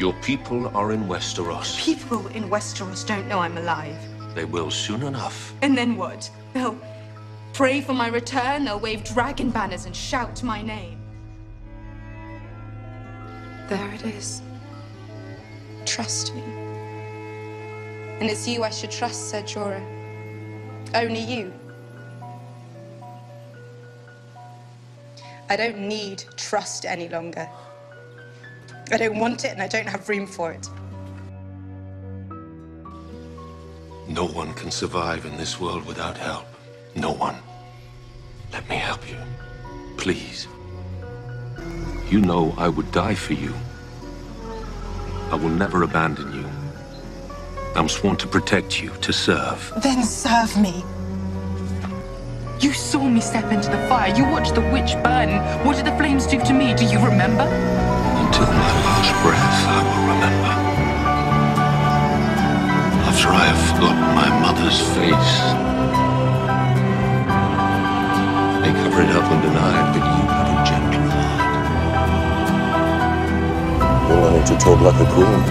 Your people are in Westeros. People in Westeros don't know I'm alive. They will soon enough. And then what? They'll pray for my return, they'll wave dragon banners and shout my name. There it is. Trust me. And it's you I should trust, said Jorah. Only you. I don't need trust any longer. I don't want it and I don't have room for it. No one can survive in this world without help. No one. Let me help you. Please. You know I would die for you. I will never abandon you. I'm sworn to protect you, to serve. Then serve me. You saw me step into the fire. You watched the witch burn. What did the flames do to me? Do you remember? Until my last breath, I will remember. After I have forgotten my mother's face. They cover it up and deny it, but you have a gentle heart. You're learning to talk like a queen.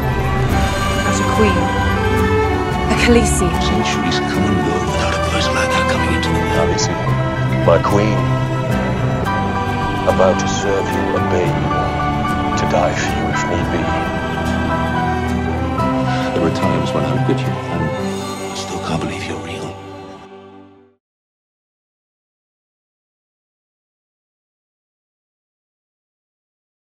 As a queen. A Khaleesi. Centuries come and go without a person like that coming into the world. Khaleesi, my queen. About to serve you, obey you, to die for you if need be. There are times when I bid you home.